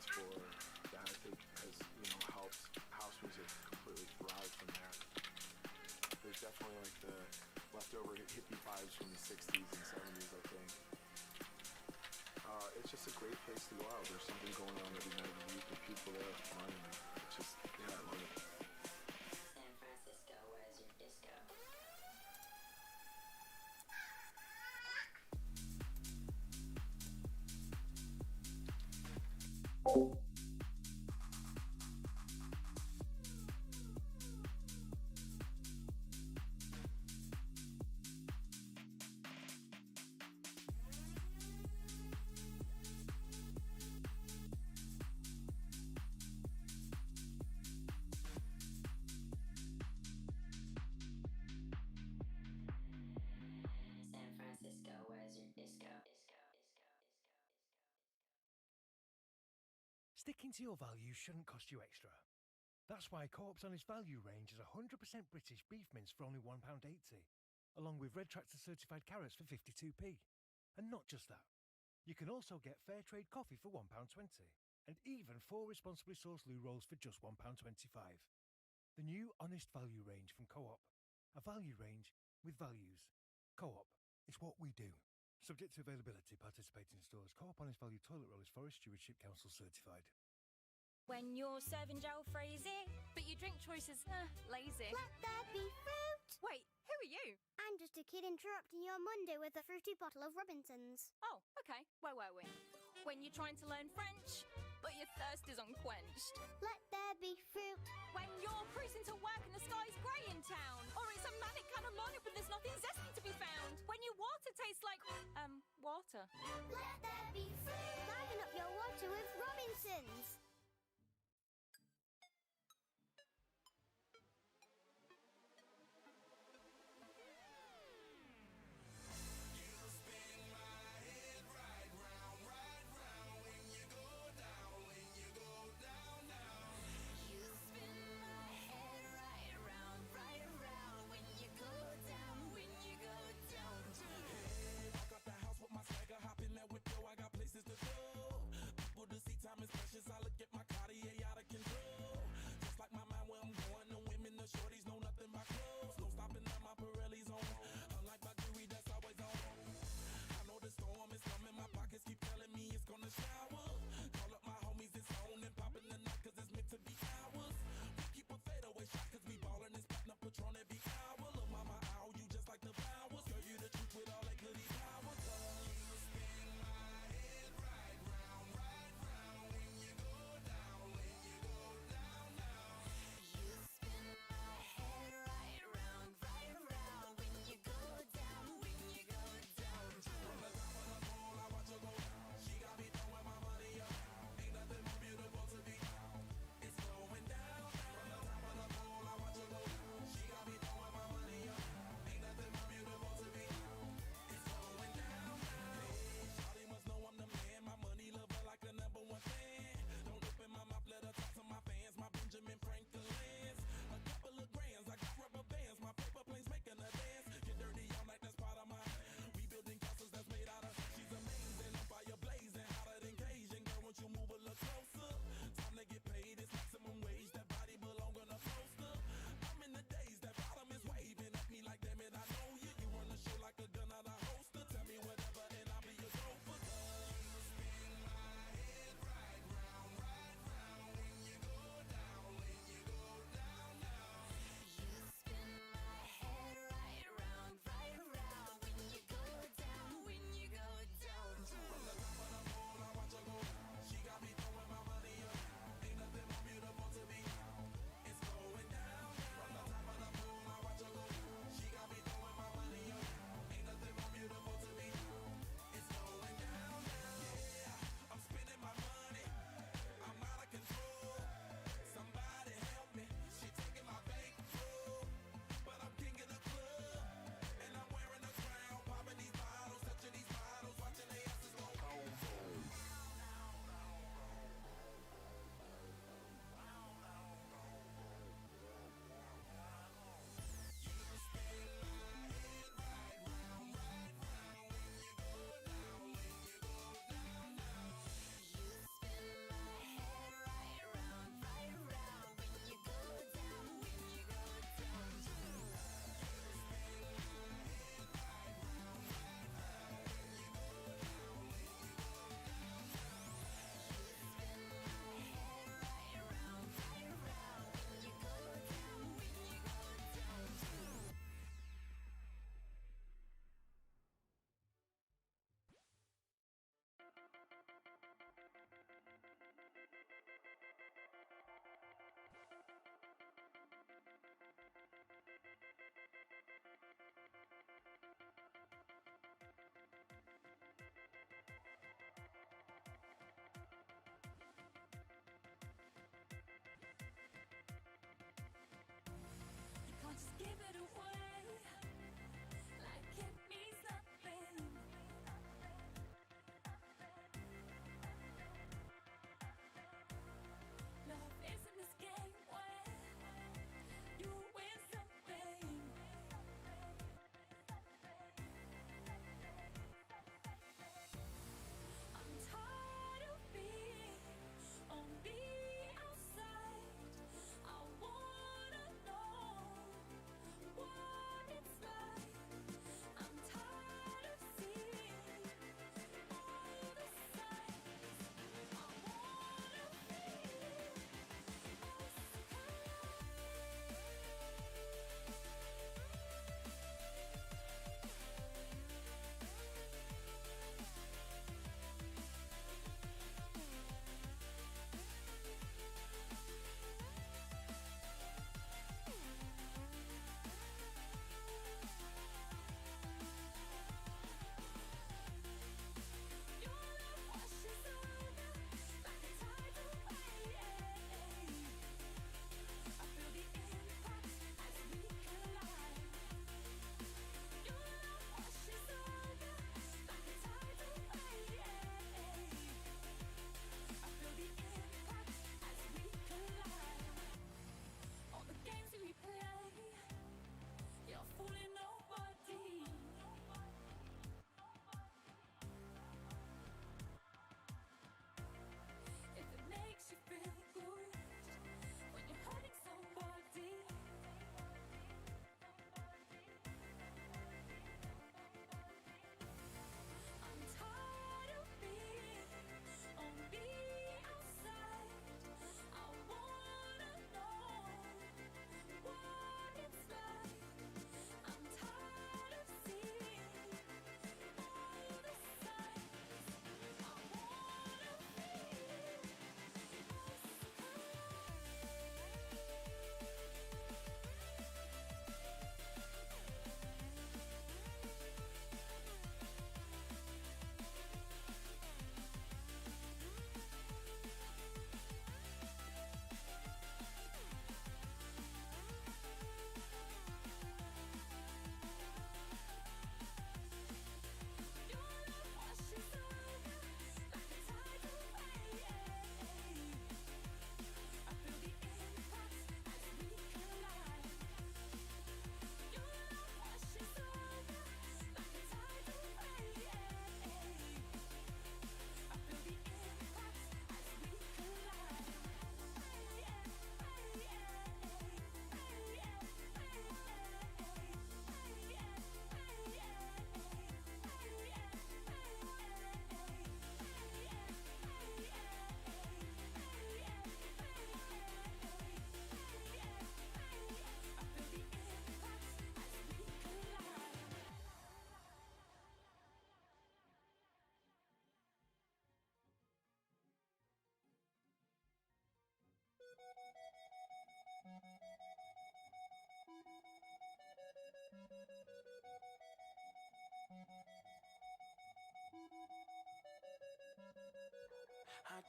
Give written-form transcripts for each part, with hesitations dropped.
stands for, that I think has, helped house music completely thrive from there. There's definitely like the leftover hippie vibes from the 60s and 70s, I think. It's just a great place to go out. There's something going on every night of the week, and people there are fun. It's just, yeah, I love it. San Francisco, where's your disco? Sticking to your values shouldn't cost you extra. That's why Co-op's Honest Value range is 100% British beef mince for only £1.80, along with Red Tractor certified carrots for 52p. And not just that, you can also get fair trade coffee for £1.20, and even 4 responsibly sourced loo rolls for just £1.25. The new Honest Value range from Co-op, a value range with values. Co-op, it's what we do. Subject to availability, participating stores. Co-op Honest Value toilet roll is Forest Stewardship Council certified. When you're serving gel crazy, but your drink choice is lazy. Let there be fruit! Wait, who are you? I'm just a kid interrupting your Monday with a fruity bottle of Robinsons. Oh, okay. Where were we? When you're trying to learn French, but your thirst is unquenched. Let there be fruit. When you're cruising to work and the sky's grey in town, or it's a manic kind of morning when there's nothing zesty to be found. When your water tastes like, water. Let there be fruit. Liven up your water with Robinsons.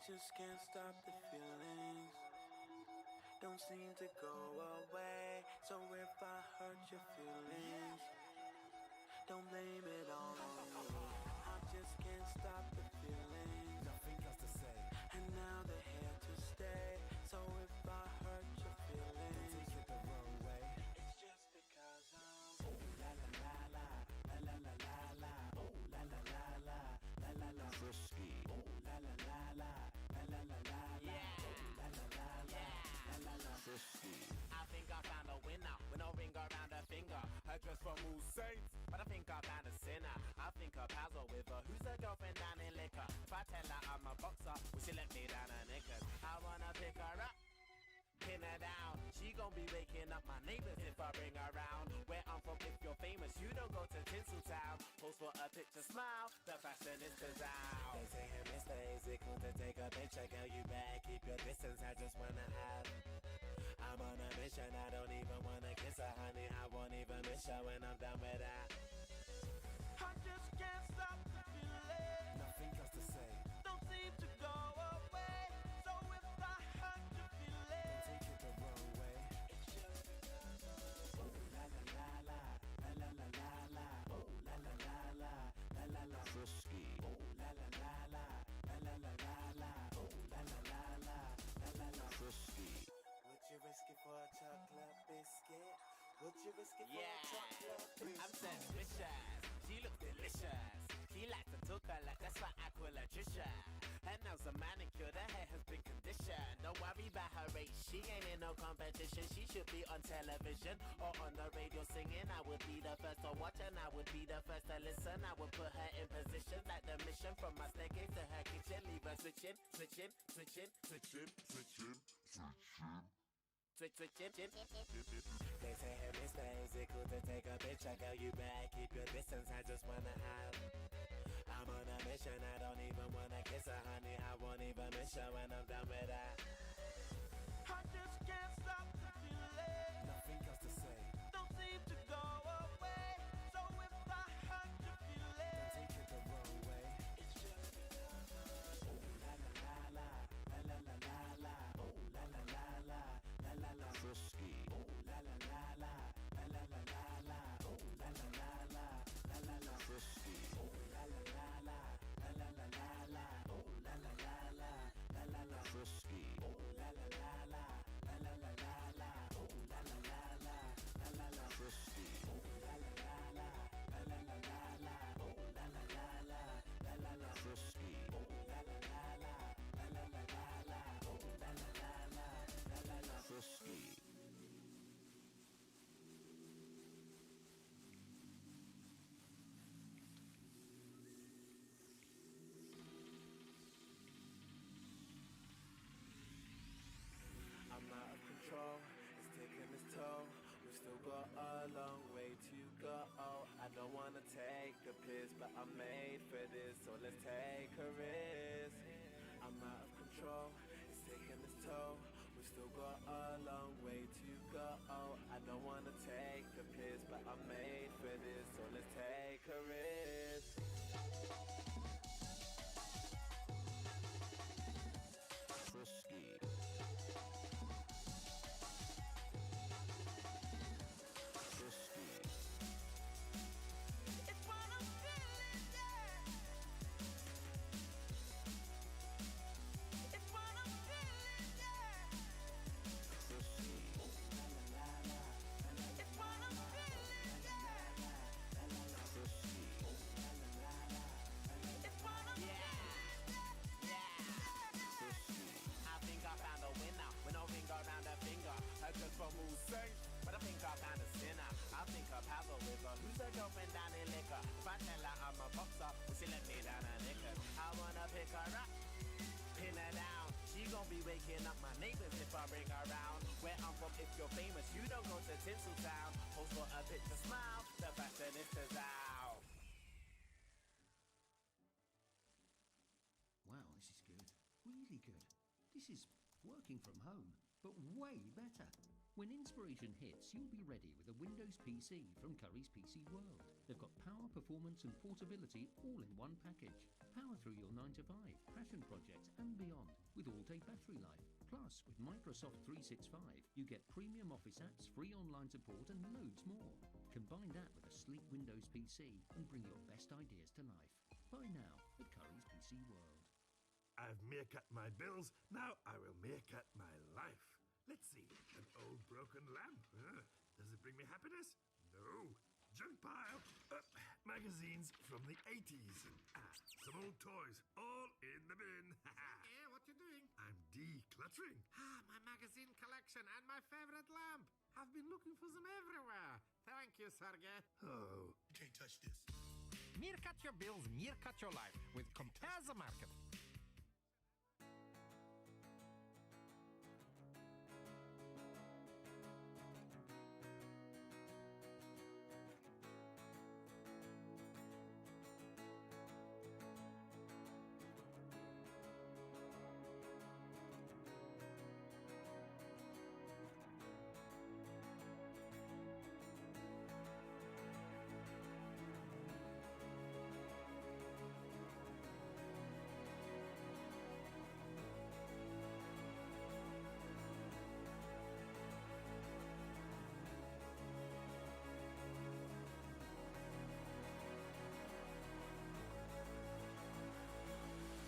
just can't stop the feelings. Don't seem to go away. So if I hurt your feelings, don't blame it all on me. I just can't stop the feelings. Nothing else to say. And now they're here to stay. So if I hurt your feelings, Don't take it the wrong way. it's just because I'm la la la la la la la la la. Oh la la la la la la la. Frisky. Oh la la la la la la la la. Yeah. Oh la la la la la la la. Frisky. I think I found a winner with no ring around her finger. Her dress from all saints, but I think I found a sinner. I think her pals are with her. Who's her girlfriend down in liquor? If I tell her I'm a boxer, will she let me down her knickers? I wanna pick her up, pin her down. She gon' be waking up my neighbors if I bring her round. Where I'm from, if you're famous, you don't go to Tinseltown. Pose for a picture, smile, the fashionistas out. They say, hey, Mr. Is it cool to take a picture? Girl, you bad, keep your distance, I just wanna have. I'm on a mission, I don't even wanna kiss her, honey. I won't even miss her when I'm done with that. I just can't stop the feeling. Nothing else to say. Don't seem to go away. So if I hurt your feeling, Don't take it the wrong way. it's just because of oh la la la la la la la la la. Oh la la la la la la la. Frisky. Oh la la la la la la la la la. Oh la la la la la la la. Frisky. Would you risk it for a chocolate biscuit? Would you risk it for a Yeah, chocolate biscuit? I'm suspicious. She looks delicious. She likes to talk a lot, that's why I call her Trisha. Her nails are manicured, her hair has been conditioned. Don't worry about her race, she ain't in no competition. She should be on television or on the radio singing. I would be the first to watch and I would be the first to listen. I would put her in position like the mission from my staircase to her kitchen. Leave her switching, switching, switching, switching, switching, switching. Switching. They say, hey, Mr. Is it cool to take a picture? Girl, you bad, keep your distance, I just wanna have. I'm on a mission, I don't even wanna kiss her, honey. I won't even miss her when I'm done with that. I just can't stop the feeling. Nothing else to say. Don't seem to go away. So if I hurt your feeling, Don't take it the wrong way. it's just because of oh la la la la la la la la la. Oh la la la la la la la. Frisky. Oh la la la la la la la la la. Oh la la la la la la la. Frisky. Oh la la la la la la la la la. Oh la la la la la la la. Frisky. Oh la la la la la la la la la. Oh la la la la la la la. Frisky. Oh la la la la la la la la la. Oh la la la la la la la. Frisky. Oh la la la la la la la la la. Oh la la la la la la la. Frisky. I'm out of control, it's taking its toll. We've still got a long way to go. I don't wanna take a piss, but I'm made for this, so let's take a risk. I'm out of control, it's taking its toll. We've still got a long way to go. I don't wanna take a piss, but I'm made for this, so let's take a risk. Frisky. Frisky. It's what I'm feeling, yeah. It's what I'm feeling, yeah. Frisky. It's what I'm feeling, yeah. Frisky. It's what I'm Frisky. I think I found a winner with no ring around her finger. Her dress from all saints, but I think I found a sinner. I think her pals are with her. Who's her girlfriend down in liquor? If I tell her I'm a boxer, will she let me down her knickers? I wanna pick her up, pin her down. She gon' be waking up my neighbors if I bring her round. Where I'm from, if you're famous, you don't go to Tinseltown. Pose for a picture, smile, the fashionistas out. Wow, this is good. Really good. This is working from home, but way better. When inspiration hits, you'll be ready with a Windows PC from Curry's PC World. They've got power, performance and portability all in one package. Power through your 9 to 5, passion projects and beyond with all-day battery life. Plus, with Microsoft 365, you get premium Office apps, free online support and loads more. Combine that with a sleek Windows PC and bring your best ideas to life. Buy now at Curry's PC World. I've meerkat my bills, now I will meerkat my life. Let's see, an old broken lamp. Does it bring me happiness? No. Junk pile. Magazines from the 80s. Some old toys, all in the bin. Yeah, what you doing? I'm decluttering. My magazine collection and my favorite lamp. I've been looking for them everywhere. Thank you, Sergey. Oh, You can't touch this. Meerkat your bills, meerkat your life with Compare the Market.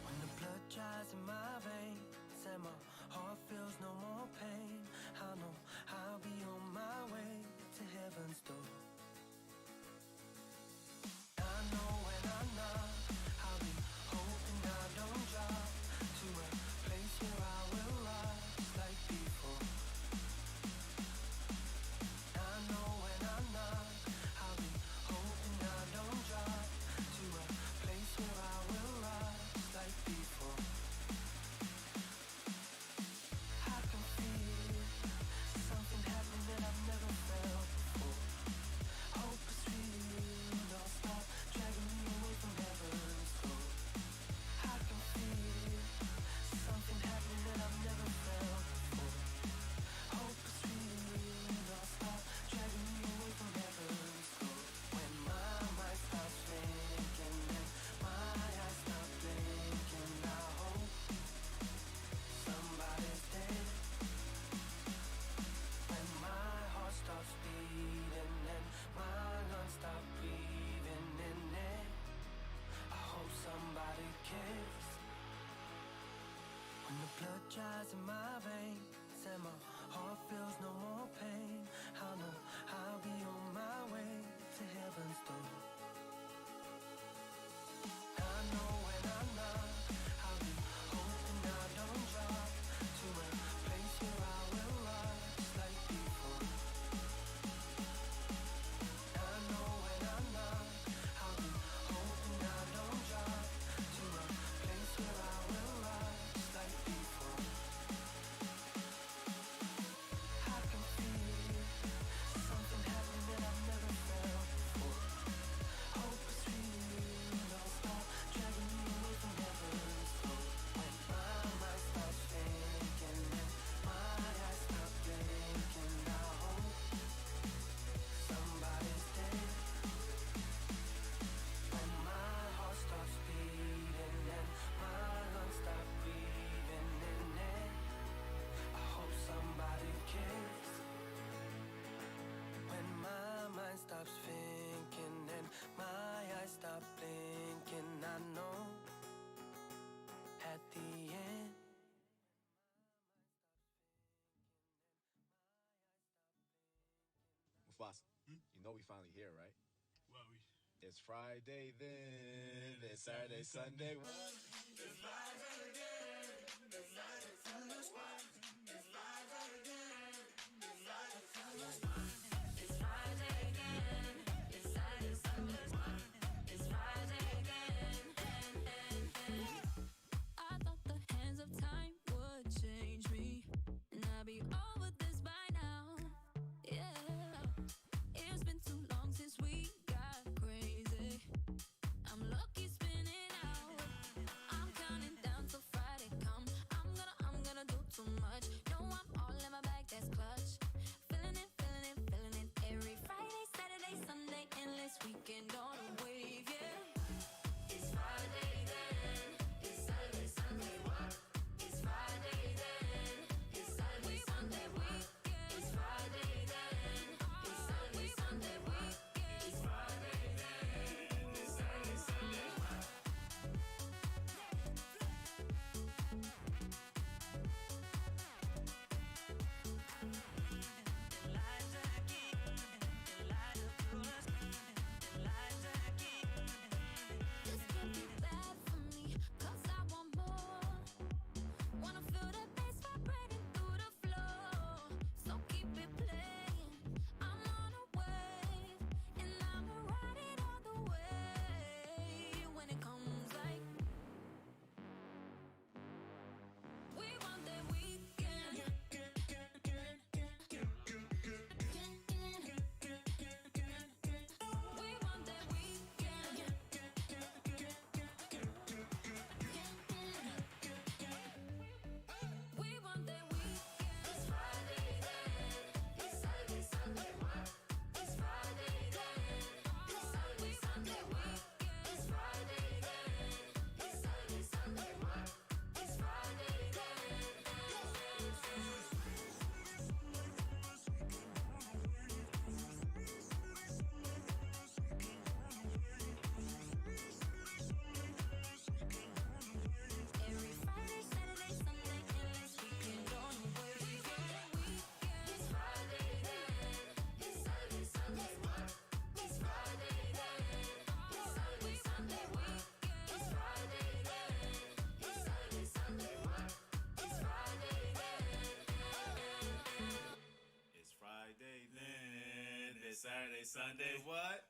When the blood dries in my veins and my heart feels no more pain, I know I'll be on my way to heaven's door. I know when I knock, I'll be hoping I don't drop to a place where I will rise like before. I know when I knock, I'll be hoping I don't drop to a place where I will rise like before. I can feel something happening that I've never felt before. Hope is real, don't stop dragging me away from heaven's door. I can feel something happening that I've never felt before. Hope is real, don't stop dragging me away from heaven's door. When my mind stops thinking and my eyes stop blinking, I hope somebody's dead. When my heart stops beating and my lungs stop breathing in it, I hope somebody cares. When the blood dries in my veins and my heart feels no more pain, I know I'll be on my way to heaven's door. I know when I knock, I'll be hoping I don't drop to a place where I will rise like before. I know when I knock, I'll be hoping I don't drop to a place where I will rise like before. I can feel something happening that I've never felt before. Hope is real, don't stop dragging me away from heaven's door. When my mind stops thinking and my eyes stop blinking, I hope somebody's dead. When my heart stops beating and my lungs stop breathing in it, I hope somebody cares. When my mind stops thinking and my eyes stop blinking, I know at the end. Mufasa, you know we finally here, right? Well, It's Friday then, it's Saturday, Sunday. I thought the hands of time would change me, and I'd be over this by now. Yeah, it's been too long since we got crazy. I'm lucky spinning out. I'm counting Sunday what?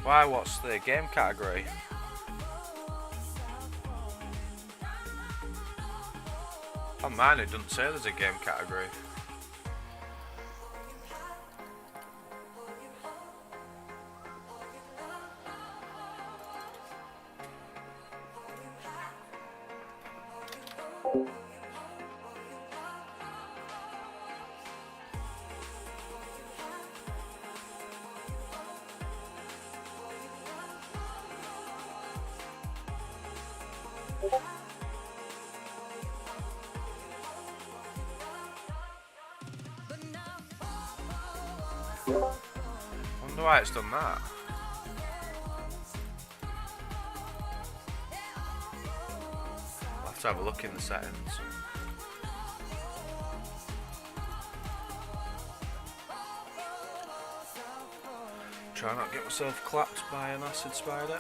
Why, what's the game category? On mine it doesn't say there's a game category. Wonder why it's done that. I'll have to have a look in the settings. Try not to get myself clapped by an acid spider.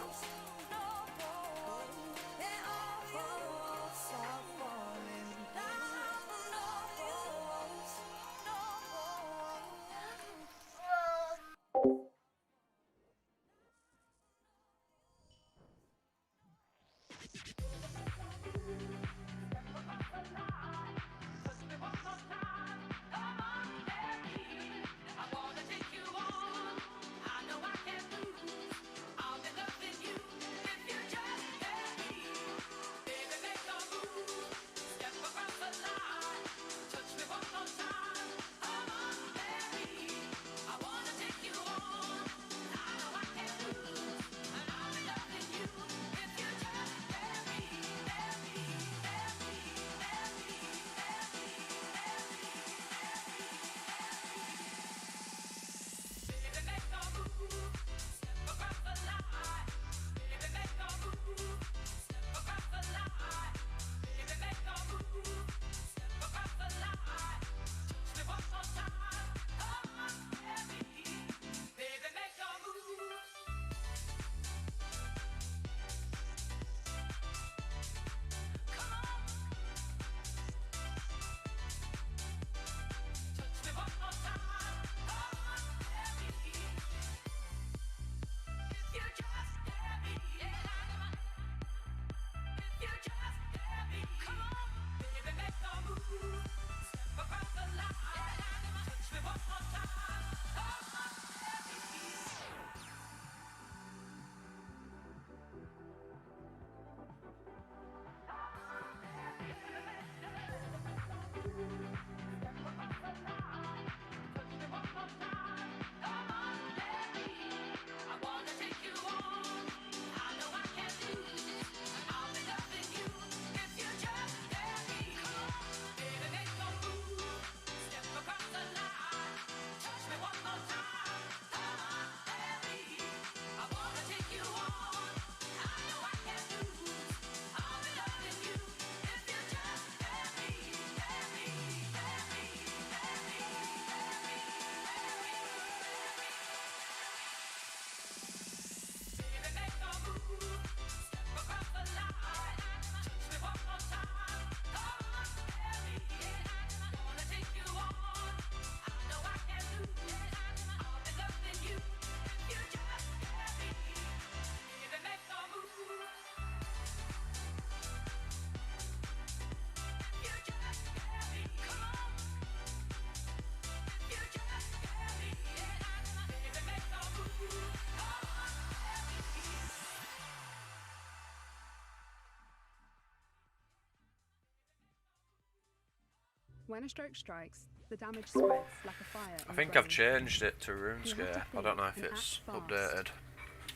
When a stroke strikes, the damage spreads like a fire. I think I've changed it to RuneScape. I don't know if it's updated.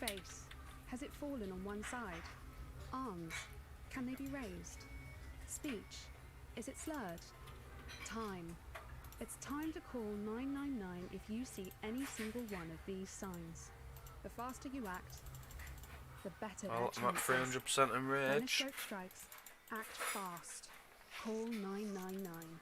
Face. Has it fallen on one side? Arms. Can they be raised? Speech. Is it slurred? Time. It's time to call 999 if you see any single one of these signs. The faster you act, the better Well, their I'm at chances. 300% When a enraged. stroke strikes, act fast. Call 999.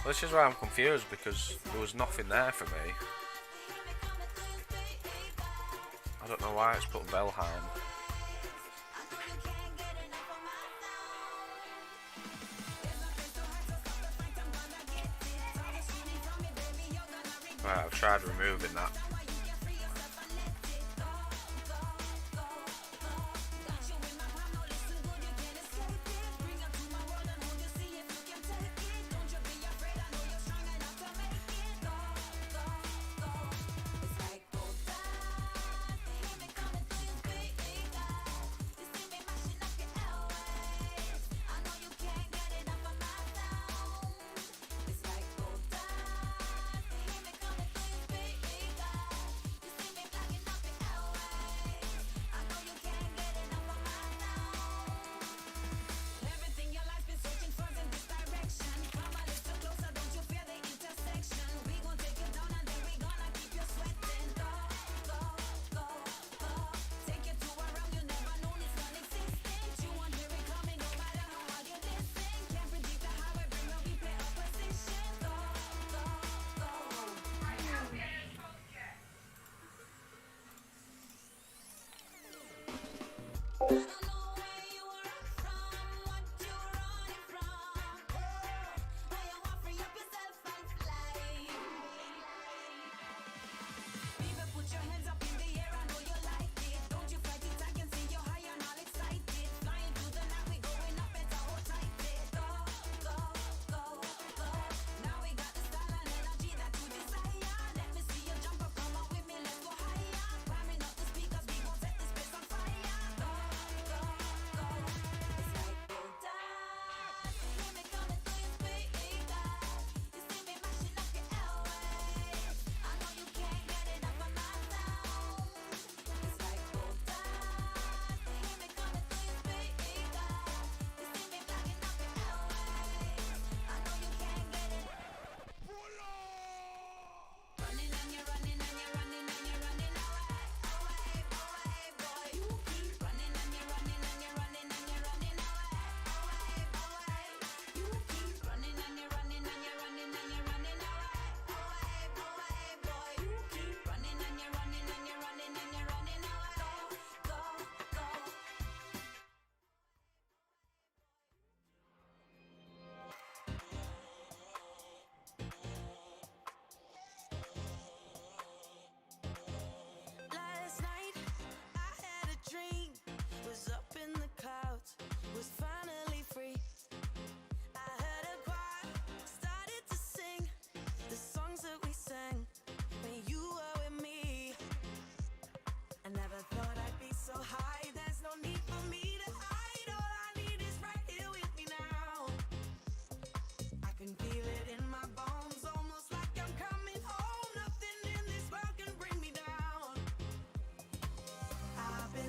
This is why I'm confused, because there was nothing there for me. I don't know why it's put Velheim. Right, I've tried removing that.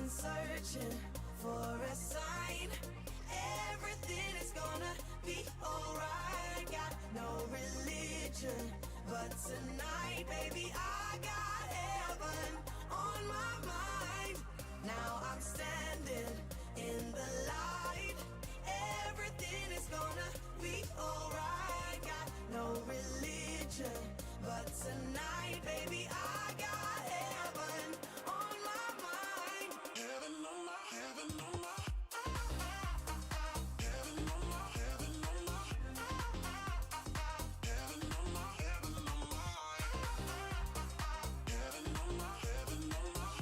Searching for a sign. Everything is gonna be alright. Got no religion, but tonight, baby, I got heaven on my mind. Now I'm standing in the light. Everything is gonna be alright. Got no religion, but tonight, baby, I got heaven on my mind. Heaven on my, heaven on my, heaven on my, heaven on my, heaven on my, heaven on my, heaven on my, heaven on my.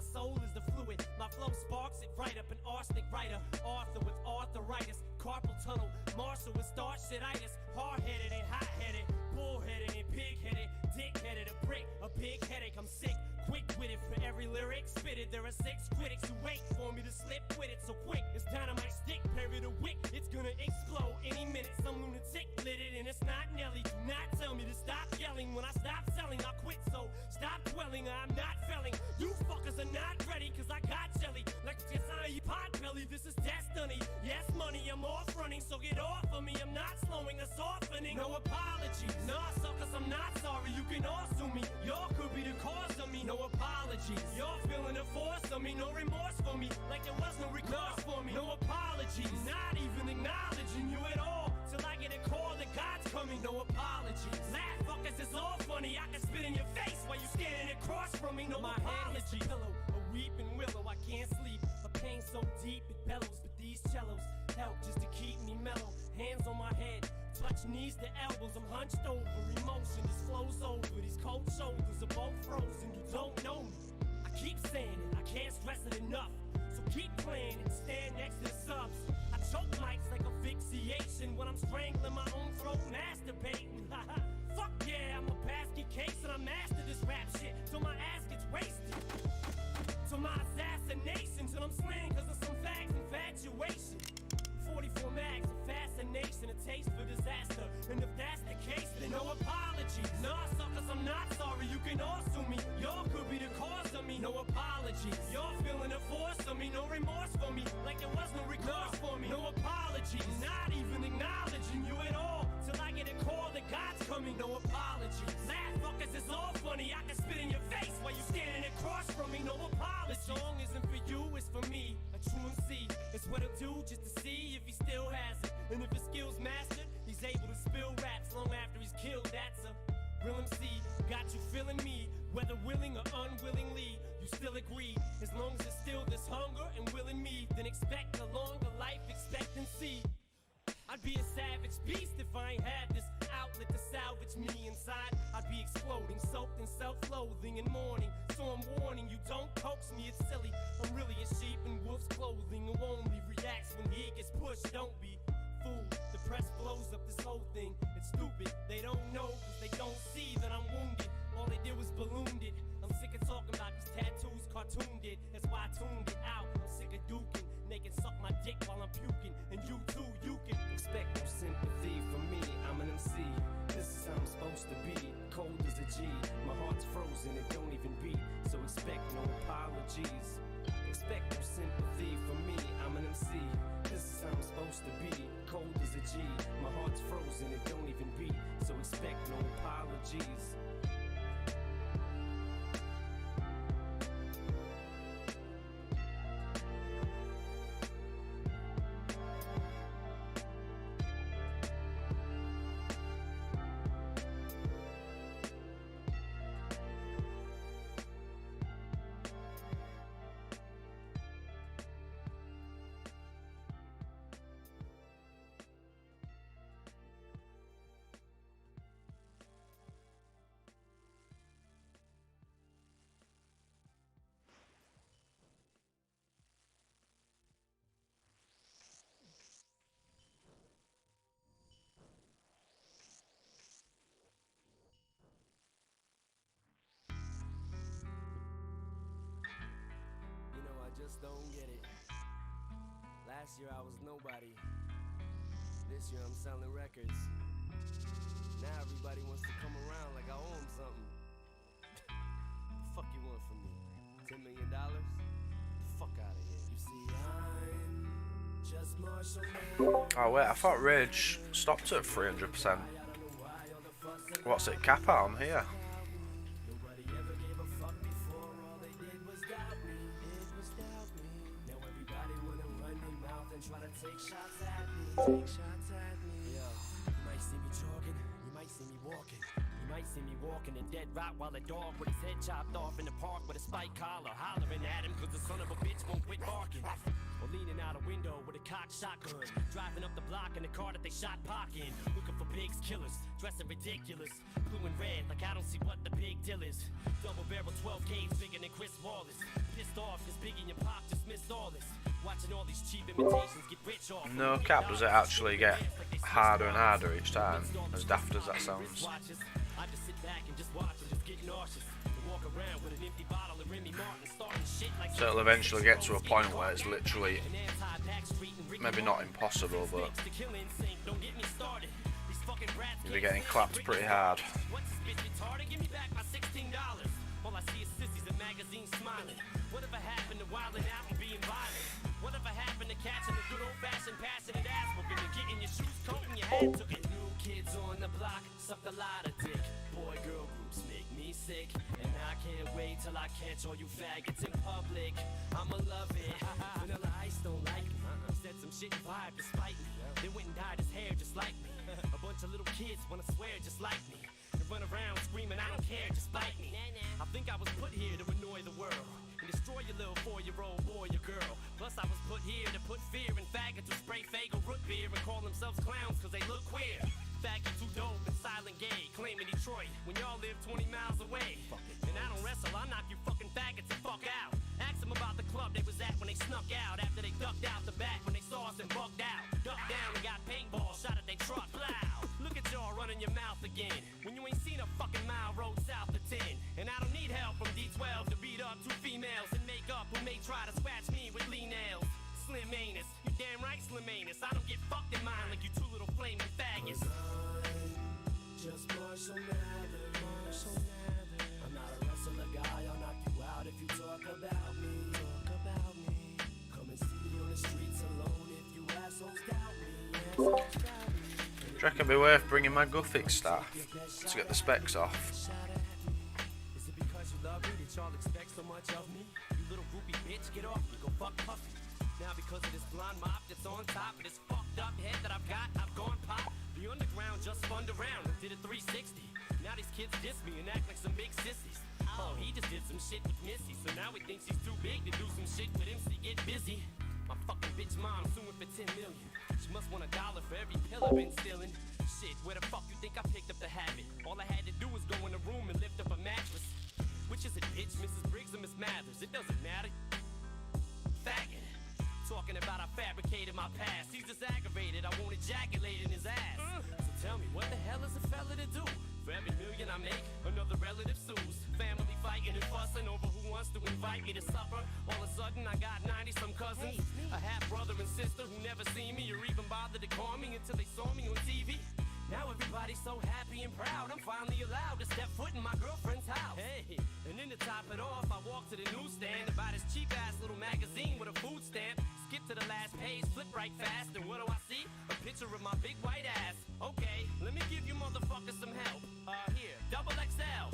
my soul is the fluid. My flow sparks it right up an arsenic writer. Arthur with arthritis, carpal tunnel. Marshall with starshititis. Hard-headed and hot-headed, bull-headed and pig-headed, dick-headed, a prick, a big headache. I'm sick, quick with it for every lyric spitted. There are 6 critics who wait for me to slip with it. So quick, it's dynamite stick, parry the wick. It's gonna explode any minute. Some lunatic lit it and it's not Nelly. Do not tell me to stop yelling. When I stop selling, I'll quit. So stop dwelling, I'm not felling. You fuckers are not ready, cause I got jelly. Like it's on your pot belly, this is destiny. Yes, money, I'm off running, so get off of me. I'm not slowing a softening. No apologies. Nah, suckers, I'm not sorry. You can all sue me. Y'all could be the cause of me. No apologies. Y'all feeling the force of me. No remorse for me. Like there was no recourse for me. No apologies. Not even acknowledging you at all. Till I get a call that God's coming. No apologies. Laugh, fuckers, it's all funny. I can spit in your face while you standing across from me. No apology. Pillow, a weeping willow. I can't sleep. A pain so deep it bellows. But these cellos help just to keep me mellow. Hands on my head, touch knees to elbows. I'm hunched over, emotion just flows over. These cold shoulders are both frozen. You don't know me. I keep saying it, I can't stress it enough. So keep playing and stand next to the subs. I choke mics like asphyxiation when I'm strangling my own throat, masturbating. Fuck yeah, I'm a basket case and I mastered this rap shit till my ass gets wasted. Till my assassination, till I'm slain cause of some fags infatuation. 44 mags of fascination, a taste for disaster. And if that's the case, then no apologies. Nah, suckers, I'm not sorry. You can all sue me. Y'all could be the cause of me. No apologies. Y'all feeling the force of me. No remorse for me. Like there was no recourse for me. No apologies. Not even acknowledging you at all. Till I get a call that God's coming. No apologies. Laugh, fuckers, it's all funny. I can spit in your face while you standing across from me. No apologies. The song isn't for you, it's for me. A true MC. It's what he'll do just to see if he still has it. And if his skills mastered, he's able to spill raps long after he's killed. That's a real MC. Got you feeling me, whether willing or unwillingly. You still agree, as long as it's still this hunger and will in me, then expect a longer life expectancy. I'd be a savage beast if I ain't had this outlet to salvage me inside. I'd be exploding, soaked in self-loathing and mourning. So I'm warning you, don't coax me, it's silly. I'm really a sheep in wolf's clothing who only reacts when he gets pushed. Don't be fooled, the press blows up this whole thing. It's stupid, they don't know cause they don't see that I'm wounded. All they did was ballooned it. I'm sick of talking about these tattoos cartooned it. That's why I tuned it out. I'm sick of duking. They can suck my dick while I'm puking. And you too, you can expect no sympathy from me. I'm an MC. This is how I'm supposed to be. Cold as a G. My heart's frozen, it don't even beat. So expect no apologies. Expect no sympathy from me. I'm an MC. This is how I'm supposed to be. Cold as a G. My heart's frozen, it don't even beat. So expect no apologies. Just don't get it. Last year I was nobody. This year I'm selling records. Now everybody wants to come around like I owe them something. The fuck you want from me? $10 million? The fuck out of here. You see, I'm just Marshall. Oh wait, I thought Rage stopped at 300%. What's it cap at on here? Take shots at me. Yeah. You might see me jogging, you might see me walking. You might see me walking a dead Rottweiler dog with his head chopped off in the park with a spike collar, hollering at him cause the son of a bitch won't quit barking. Or leaning out a window with a cocked shotgun, driving up the block in the car that they shot parking, looking for Big's killers, dressing ridiculous. Blue and red, like I don't see what the big deal is. Double barrel 12 gauge, bigger than Chris Wallace. Pissed off cause Biggie and Pac just missed all this. Watching all these cheap imitations get rich off. No cap, does it actually get harder and harder each time? As daft as that sounds. I just sit back and just watch and just get nauseous. Walk around with an empty bottle of Remy Martin starting shit like. So it'll eventually get to a point where it's literally, maybe not impossible, but you'll be getting clapped pretty hard. What's this bitch retarded? Give me back my $16. All I see is sissies and magazines smiling. Whatever happened to wilding out and being violent? Whatever happened to catching the good old-fashioned passionate ass whooping and getting your shoes coat and your head took it? New kids on the block sucked a lot of dick. Boy-girl groups make me sick, and I can't wait till I catch all you faggots in public. I'ma love it. Vanilla Ice don't like me. Said some shit and vibe despite me. They went and dyed his hair just like me. A bunch of little kids wanna swear just like me. And run around screaming I don't care, just bite me. I think I was put here to annoy the world and destroy your little 4-year-old boy or girl. Plus I was put here to put fear in faggots who spray Fagel root beer and call themselves clowns cause they look queer. Faggots who dope and silent gay, claiming Detroit when y'all live 20 miles away. And I don't wrestle, I'll knock you fucking faggots the fuck out. Ask them about the club they was at when they snuck out after they ducked out the back when they saw us and bugged out. Ducked down and got paintball shot at they truck. Loud. Look at y'all running your mouth again when you ain't seen a fucking mile road south of 10. And I don't need help from D12 to beat up 2 females in makeup who may try to scratch me with lean nails. Slim anus, you damn right Slim anus. I don't get fucked in mine like you 2 little flaming faggots. Just Marshall Mathers. I'm not a wrestler guy, I'll knock you out if you talk about me. Come and see me on the streets alone if you assholes doubt me. Do you reckon it'd be worth bringing my Gothic staff to get the specs off? Is it because you love me that y'all expect so much of me? You little groupie bitch, get off me, go fuck Puffy. Now because of this blonde mop that's on top of this fucked up head that I've got, I've gone pop. The underground just spun around and did a 360. Now these kids diss me and act like some big sissies. Oh, he just did some shit with Missy, so now he thinks he's too big to do some shit with MC Get Busy. My fucking bitch mom suing for 10 million. She must want $1 for every pill I've been stealing. Shit, where the fuck you think I picked up the habit? All I had to do was go in the room and lift up a mattress. Which is it, bitch, Mrs. Briggs or Miss Mathers? It doesn't matter. Faggot. Talking about I fabricated my past. He's just aggravated, I won't ejaculate in his ass. So tell me, what the hell is a fella to do? For every million I make, another relative sues. Family fighting and fussing over who wants to invite me to supper. All of a sudden I got 90-some cousins, a half-brother and sister who never seen me or even bothered to call me until they saw me on TV. Now everybody's so happy and proud, I'm finally allowed to step foot in my girlfriend's house. Hey, and then to top it off, I walk to the newsstand to buy this cheap-ass little magazine with a food stamp. Skip to the last page, flip right fast, and what do I see? A picture of my big white ass. Okay, let me give you motherfuckers some help. Here, double XL.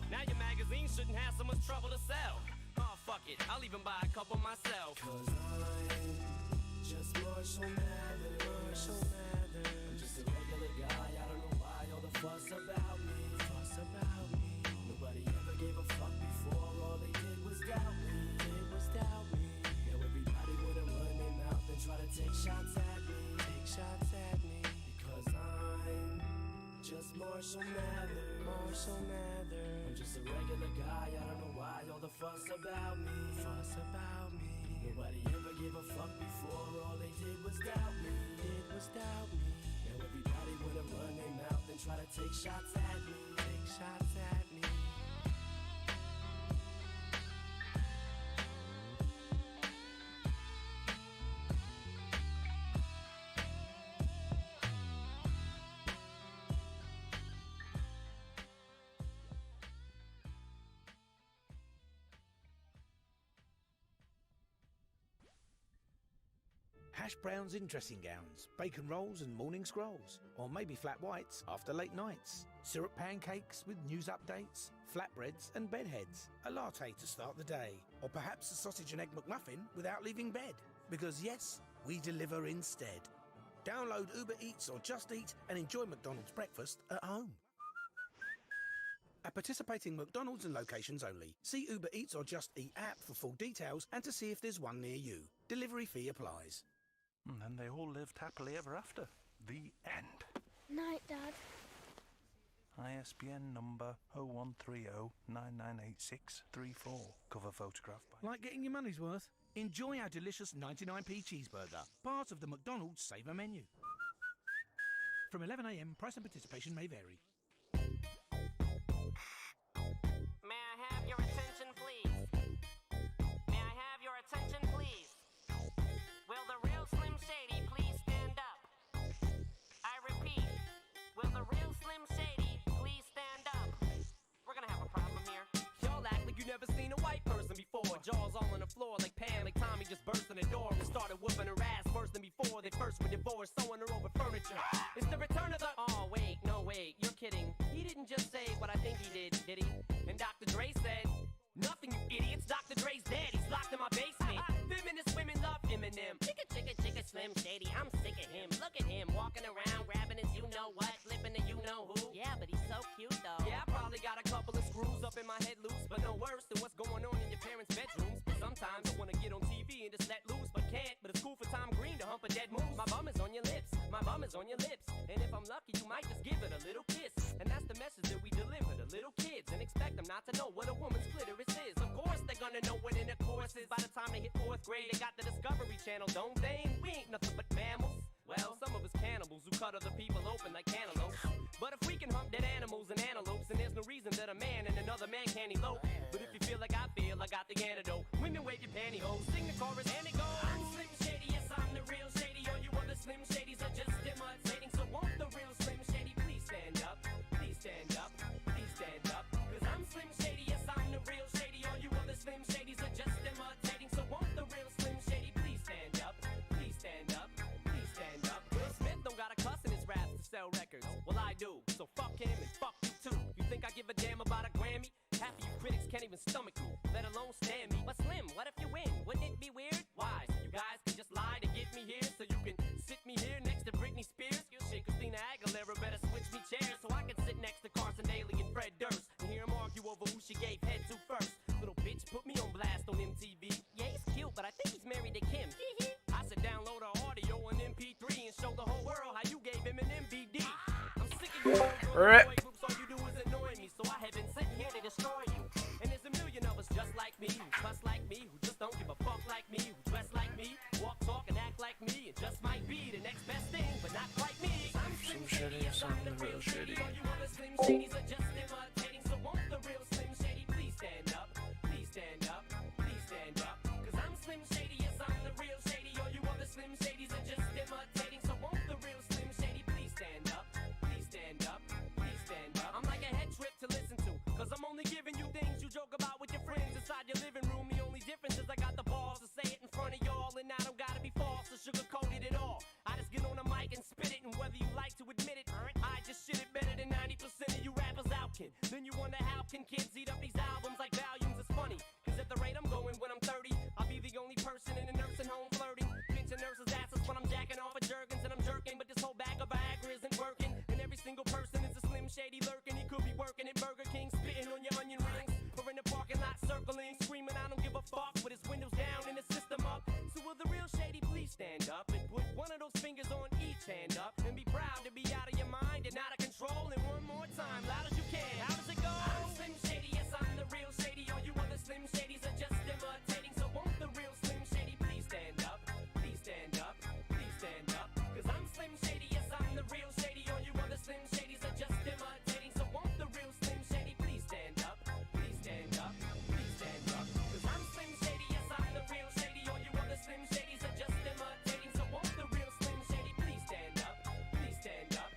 Now your magazine shouldn't have so much trouble to sell. Oh, fuck it, I'll even buy a couple myself. Cause I'm just Marshall Mathers. I'm just a regular guy, I don't know why all the fuss about me. Nobody ever gave a fuck before, all they did was doubt me. Now everybody wanna run their mouth and try to take shots at me. Because I'm just Marshall Mathers. I'm just a regular guy, I don't know why all the fuss about me. Nobody ever gave a fuck before, all they did was doubt me. Now everybody wanna run their mouth and try to take shots at me. Hash browns in dressing gowns, bacon rolls and morning scrolls, or maybe flat whites after late nights, syrup pancakes with news updates, flatbreads and bedheads, a latte to start the day, or perhaps a sausage and egg McMuffin without leaving bed. Because yes, we deliver instead. Download Uber Eats or Just Eat and enjoy McDonald's breakfast at home. At participating McDonald's and locations only. See Uber Eats or Just Eat app for full details and to see if there's one near you. Delivery fee applies. And then they all lived happily ever after. The end. Night, Dad. ISBN number 0130998634. Cover photograph by... Like getting your money's worth? Enjoy our delicious 99p cheeseburger, part of the McDonald's Saver menu. From 11 a.m, price and participation may vary. May I have your attention, please? May I have your attention, please? Will the real Slim Shady please stand up? I repeat, will the real Slim Shady please stand up? We're gonna have a problem here. Y'all act like you never seen a white person before. Jaws all on the floor like Pam, like Tommy just burst in the door and started whooping her ass worse than before. They first were divorced, sewing her over furniture. It's the return of the... Oh, wait, no, wait, you're kidding. He didn't just say what I think he did he? And Dr. Dre said, nothing, you idiots. Dr. Dre's dead, he's locked in my basement. Feminist women love Eminem. Chicka, chicka, chicka, Slim Shady, I'm sick of him. Look at him, walking around, grabbing his you-know-what, flipping the you-know-who. Yeah, but he's so cute, though. Yeah, I probably got a couple of screws up in my head loose, but no worse than what's going on in your parents' bedrooms. But sometimes I wanna get on TV and just let loose, but can't. But it's cool for Tom Green to hump a dead moose. My bum is on your lips, my bum is on your lips. And if I'm lucky, you might just give it a little kiss. And that's the message that we deliver to little kids, and expect them not to know what a woman's clitoris is. Of course they're gonna know what intercourse is. By the time they hit 4th grade, they got the Discovery Channel, don't they? And we ain't nothing but mammals. Well, some of us cannibals who cut other people open like cantaloupes. But if we can hump dead animals and antelopes, then there's no reason that a man and another man can't elope. But if you feel like I feel, I got the antidote. Women wave your pantyhose, sing the chorus and it goes. I'm Slim Shady, yes I'm the real Shady. All you other Slim Shadys are just imitating. So won't the real Slim Shady please stand up? Please stand up, please stand up. Cause I'm Slim Shady, yes I'm the real Shady. All you other Slim Shadys are just imitating. So won't the real Slim Shady please stand up? Please stand up, please stand up. Will Smith don't got a cuss in his raps to sell records. Well I do, so fuck him and fuck you too. You think I give a damn about a Grammy? Half of you critics can't even stomach me, let alone stand me. But Slim, what if you win? Wouldn't it be weird? Why? You guys can just lie to get me here, so you can sit me here next to Britney Spears. Shit, Christina Aguilera better switch me chairs so I can sit next to Carson Daly and Fred Durst and hear them argue over who she gave head to first. Little bitch put me on blast on MTV. Yeah, he's cute, but I think he's married to Kim. I said download her audio on MP3 and show the whole world how you gave him an MVD. I'm sick of you boy groups, all you do is annoy me, so I have been sitting here to destroy you. And there's a million of us just like me, who cuss like me, who just don't give a fuck like me, who dress like me, walk, talk, and act like me. It just might be the next best thing, but not quite me. I'm Slim Shady, yes I'm the real Shady. All you other Slim Shadys are just imitating. So won't the real Slim Shady please stand up? Please stand up, please stand up. Cause I'm Slim Shady, yes I'm the real Shady. All you other Slim Shadys are just imitating. So won't the real Slim Shady please stand up? Please stand up, please stand up. I'm like a head trip to listen to, cause I'm only giving you things you joke about with your friends inside your living room. The only difference is I got the balls to say it in front of y'all, and I don't gotta be false or sugar-coated at all. I just get on the mic and spit it, and whether you like to admit it, I just shit it better than 90% of you rappers out can. Then you wonder how can kids eat up these albums like volumes. It's funny, cause at the rate I'm going when I'm 30, I'll be the only person in a nursing home flirting, pinching nurses' asses when I'm jacking off of Jergens and I'm jerking. But this whole bag of Viagra isn't working, and every single person is a Slim Shady lurking. He could be working at Burger King, spitting on your onion rings, or in the parking lot circling, screaming I don't give a fuck with his windows down and his system up. So will the real Shady please stand up and put one of those fingers on each hand up and be proud to be out of your mind and out of control? And one more time, loud as you can. How does it go? I'm Slim Shady, yes I'm the real Shady. All you other Slim Shadys are just imitating. So won't the real Slim Shady please stand up? Please stand up, please stand up. Cause I'm Slim Shady, yes I'm the real Shady. All you other Slim Shadys are just imitating. So won't the real Slim Shady please stand up? Please stand up, please stand up. Cause I'm Slim Shady, yes I'm the real Shady. All you other Slim Shadys are just imitating. So won't the real Slim Shady please stand up? Please stand up,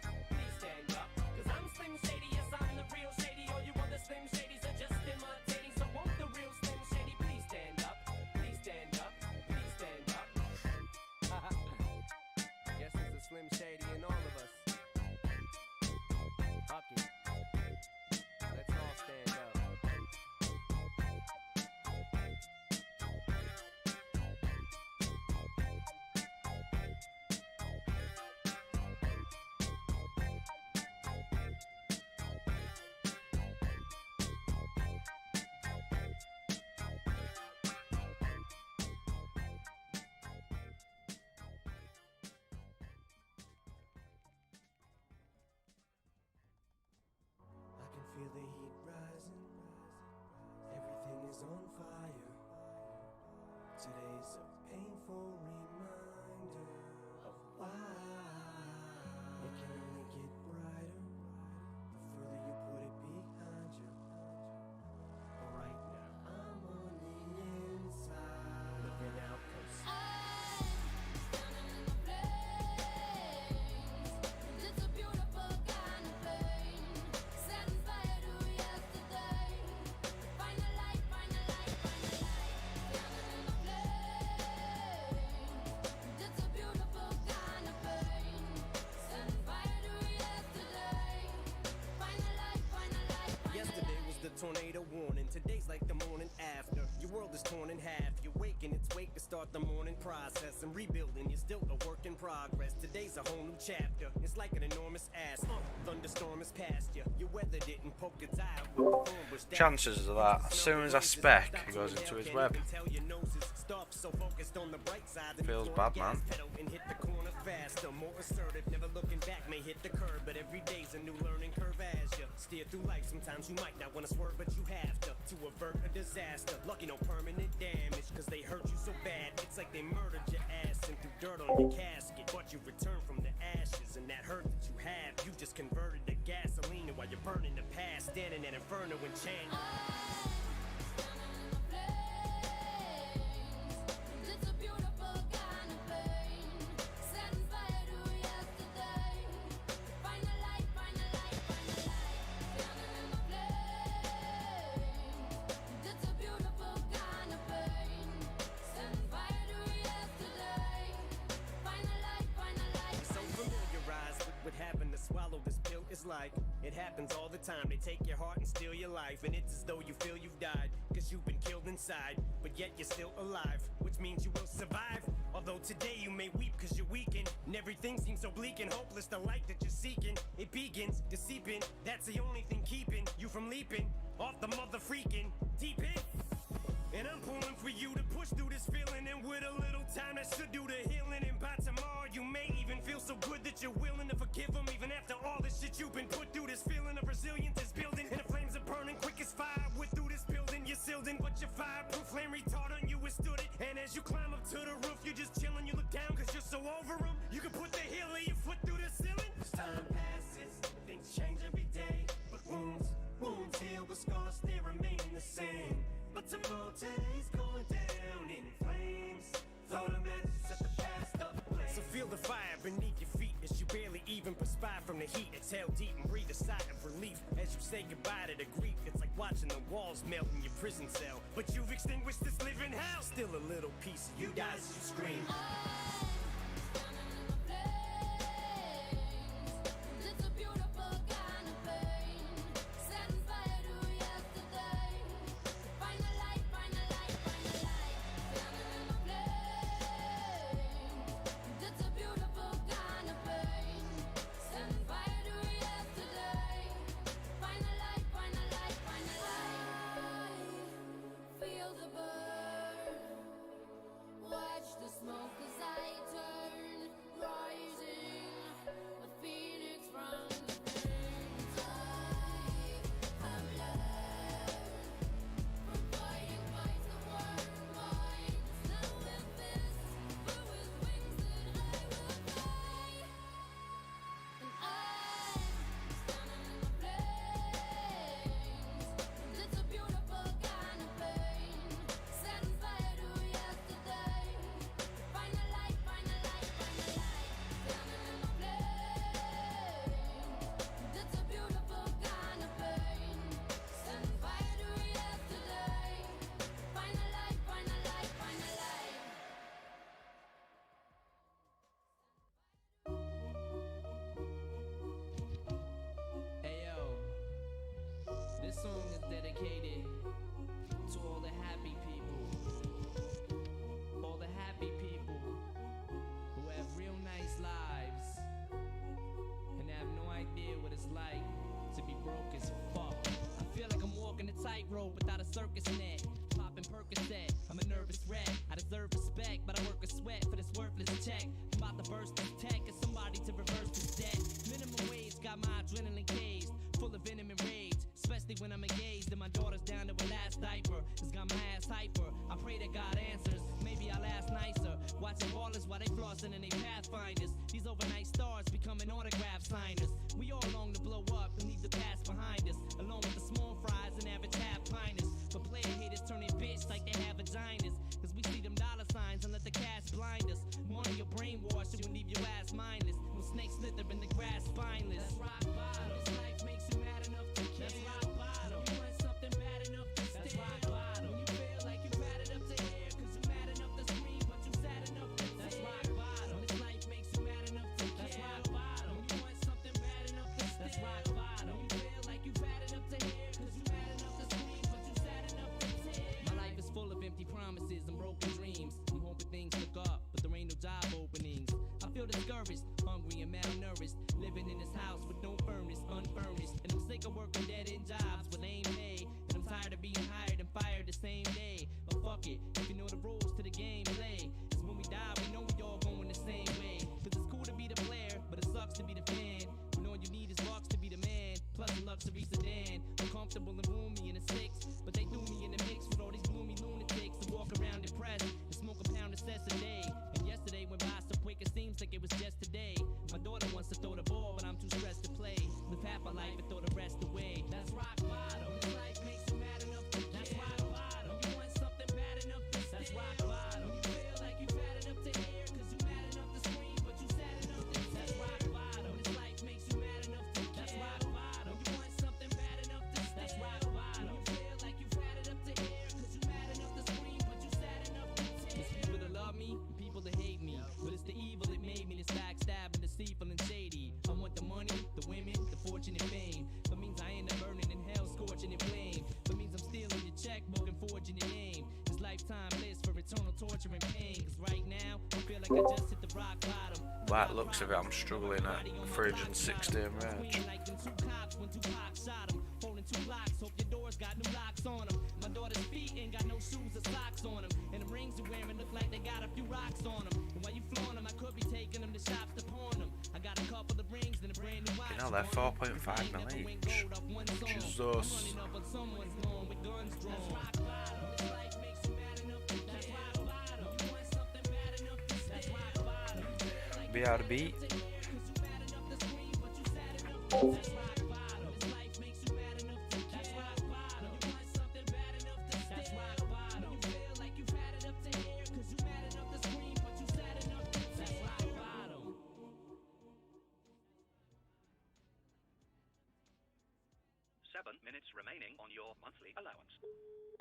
today's like the morning after. Your world is torn in half. You're waking, it's wake to start the morning process. And rebuilding, you're still a work in progress. Today's a whole new chapter. It's like an enormous ass. Thunderstorm is past you. Your weather didn't poke its eye out with the thorn bush. Chances of that, as soon as I spec, it goes into his web. Feels bad, man. And hit the corner faster, more assertive, never looking back, may hit the curb, but every day's a new learning curve as you steer through life. Sometimes you might not want to swerve, but you have to avert a disaster. Lucky no permanent damage, cause they hurt you so bad, it's like they murdered your ass and threw dirt on your casket. But you return from the ashes, and that hurt that you have, you just converted to gasoline. And while you're burning the past, standing at inferno and chant. Like it happens all the time. They take your heart and steal your life, and it's as though you feel you've died, cause you've been killed inside, but yet you're still alive, which means you will survive. Although today you may weep cause you're weakened, and everything seems so bleak and hopeless. The light that you're seeking, it begins to seep in. That's the only thing keeping you from leaping off the mother freaking deep end. And I'm pulling for you to push through this feeling, and with a little time that should do the healing. And by tomorrow you may even feel so good that you're willing to forgive them, even after all the shit you've been put through. This feeling of resilience is building, and the flames are burning quick as fire. We're through this building, you're sealed in, but your fireproof flame retardant, you withstood it. And as you climb up to the roof, you're just chilling. You look down cause you're so over them, you can put the heel of your foot through the ceiling. As time passes, things change every day, but wounds heal, but scars they remain the same. But tomorrow today's going down in flames. Throw the matches, set the past ablaze. So feel the fire beneath your feet as you barely even perspire from the heat. Exhale deep and breathe a sigh of relief as you say goodbye to the grief. It's like watching the walls melt in your prison cell, but you've extinguished this living hell. Still a little piece of you dies as you scream. This song is dedicated to all the happy people. All the happy people who have real nice lives and have no idea what it's like to be broke as fuck. I feel like I'm walking a tightrope without a circus net. Popping Percocet, I'm a nervous wreck. I deserve respect, but I work a sweat for this worthless check. I'm about to burst this tech as somebody to reverse this debt. Minimum wage got my adrenaline caged, full of venom and rage. Especially when I'm engaged and my daughter's down to her last diaper. It's got my ass hyper. I pray that God answers. Maybe I'll ask nicer. Watching ballers while they flossing and they pathfinders. These overnight stars becoming autograph signers. We all long to blow up and leave the past behind us, along with the small fries and average half piners. But player haters turning bitch like they have vaginas, cause we see them dollar signs and let the cash blind us. More of your brainwash, it will leave your ass mindless. When snakes slither in the grass spineless. That's rock bottom. This life makes you mad enough to kill. That's rock bottom. You want something bad enough to steal. That's rock bottom. When you feel like you mad enough to hear, cause you mad enough to scream, but you sad enough to tear. That's rock bottom. This life makes you mad enough to kill. That's rock bottom. When you want something bad enough to steal. luxury sedan. I'm comfortable and roomy in a six, but they threw me in the mix with all these gloomy lunatics that walk around depressed and smoke a pound of cess a day. And yesterday went by so quick it seems like it was just today. My daughter wants to throw the ball, but I'm too stressed to play. Live half my life and throw the rest away. That's rock bottom. This life makes you mad enough to That's rock bottom. You want something bad enough to That's rock bottom. You feel like you've had enough to hear, cause you mad enough to scream, but you sad enough to That's rock bottom. This life makes you mad enough to That's rock bottom. You want something bad enough to That's rock bottom. You feel like you've had enough to hear, cause you mad enough to scream, but you sad enough to tear. There's people that love me and people that hate me, but it's the evil that made me, this backstabbing, deceitful and shady. I want the money, the women, the fortune and fame. But means I end up burning in hell, scorching in flame. But means I'm stealing your checkbook and forging your name. It's lifetime bliss for eternal torture and pain. Cause right now, I feel like I just hit the rock bottom. By the looks of it, I'm struggling at 360 in range. Like them two cops when Tupac shot him. Holding two locks, hope your doors got new locks on them. My daughter's feet ain't got no shoes or socks on them. And the rings you're wearing look like they got a few rocks on them. And while you flaunt them, I could be taking them to shops to pawn them. I got a couple of rings and a brand new watch. You know, they're 4.5 mil each. Jesus. BRB. Minutes remaining on your monthly allowance.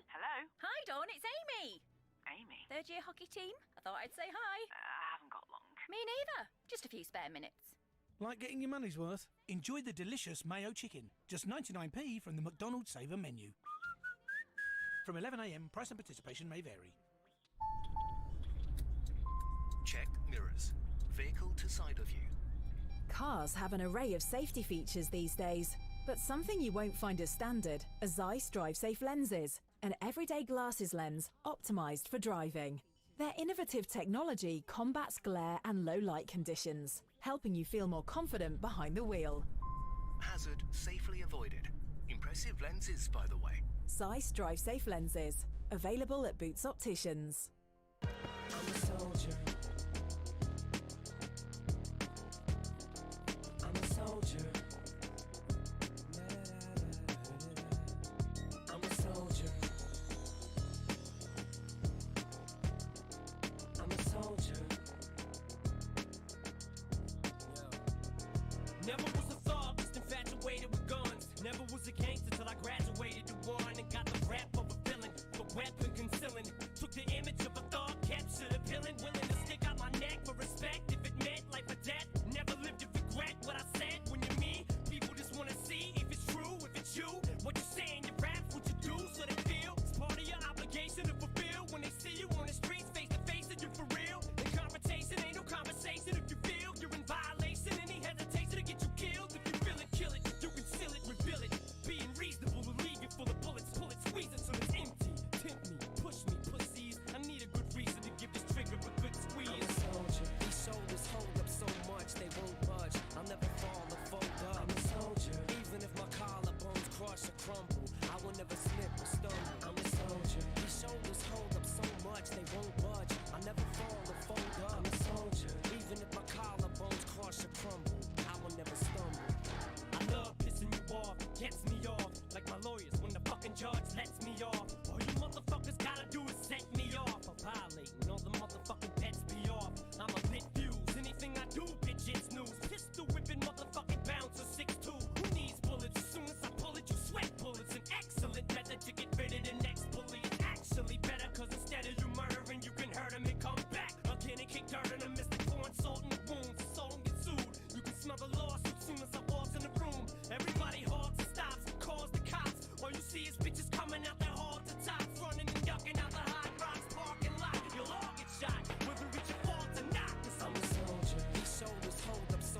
Hello? Hi, Dawn, it's Amy. Amy? Third year hockey team? I thought I'd say hi. I haven't got long. Me neither. Just a few spare minutes. Like getting your money's worth? Enjoy the delicious mayo chicken. Just 99p from the McDonald's Saver menu. From 11 a.m, price and participation may vary. Check mirrors. Vehicle to side of you. Cars have an array of safety features these days, but something you won't find as standard are Zeiss Drive-Safe lenses, an everyday glasses lens optimised for driving. Their innovative technology combats glare and low light conditions, helping you feel more confident behind the wheel. Hazard safely avoided. Impressive lenses, by the way. Zeiss Drive-Safe lenses, available at Boots Opticians. I'm a soldier. I'm a soldier. I'm a soldier. I'm a soldier. Never was a thug, just infatuated with guns. Never was a gangster till I graduated to one and got the rap of a villain, the weapon concealing. Took the image of a thug, captured a villain, willing to stick out my neck for respect if it meant life or death. Never lived to regret what I said. When you're me, people just wanna see if it's true, if it's you. What you saying, your raps, what you do, so they feel it's part of your obligation to fulfill. When they see you on the streets, face to face, and you for real. The confrontation ain't no conversation. If you feel you're in violation, any hesitation to get you killed. If you feel it, kill it. You conceal it, reveal it. Being reasonable will leave you full of bullets. Pull it, squeeze it till it's empty. Tempt me, push me, pussies. I need a good reason to give this trigger a good squeeze. I'm a soldier. These shoulders hold up so much they won't budge. I'll never fall or fold up. I'm a soldier. Even if my collarbones crush or crumble, I will never slip or stumble. I'm a soldier. These shoulders hold up so much they won't budge. I'll never fall or fold up. I'm a soldier. Even if my collarbones crush or crumble, I will never stumble. I love pissing you off, gets me off. Like my lawyers when the fucking judge lets me off. All you motherfuckers gotta do is set me off. I'm violating all the motherfucking bets be off. I'm a lit fuse, anything I do, bitch, it's news. Pistol whipping motherfucking bouncer 6'2". Who needs bullets? As soon as I pull it, you sweat bullets. An excellent method to get rid of the next bully. It's actually better, cause instead of you murdering, you can hurt him and come back again and kick dirt in him. Mr. Pouring salt in the wounds, so don't get sued. You can smell the lawsuit soon as I walk in the room. Everybody halts and stops, calls the cops. All you see is bitches coming out their hall to tops, running and ducking out the hot rocks parking lot. You'll all get shot, whether it's your fault or not. I'm a soldier. These shoulders hold up so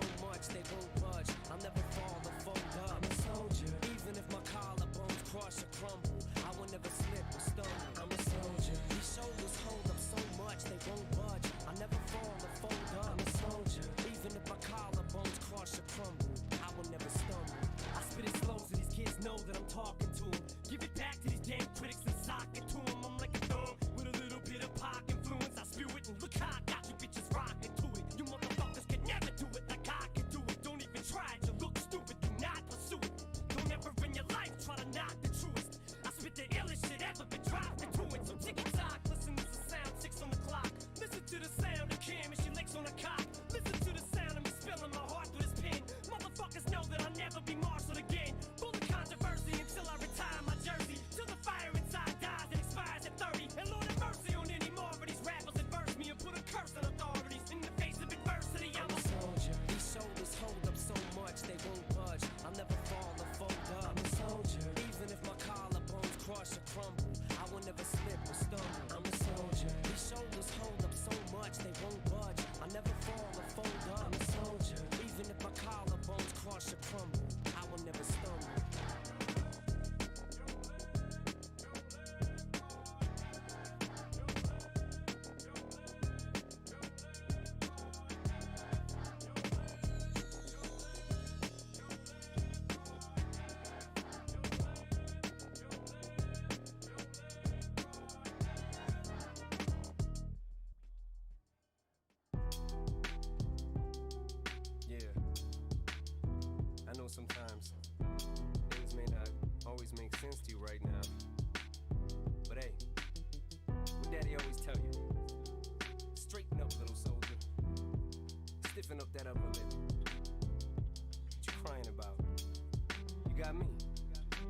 never be marshaled again. Full of controversy until I retire my jersey. Till the fire inside dies and expires at 30. And Lord have mercy on any more of these rappers adverse me and put a curse on authorities. In the face of adversity, I'm a soldier. These shoulders hold up so much they won't budge. I'll never fall or fold up. I'm a soldier. Even if my collarbones crush or crumble, I will never slip or stumble. I'm a soldier. These shoulders hold up so much they won't budge. I'll never fall or fold up. I'm a soldier. Even if my collarbones crush or crumble, I will never stumble. Sometimes things may not always make sense to you right now, but hey, what Daddy always tell you, straighten up, little soldier, stiffen up that upper lip. What you crying about? You got me.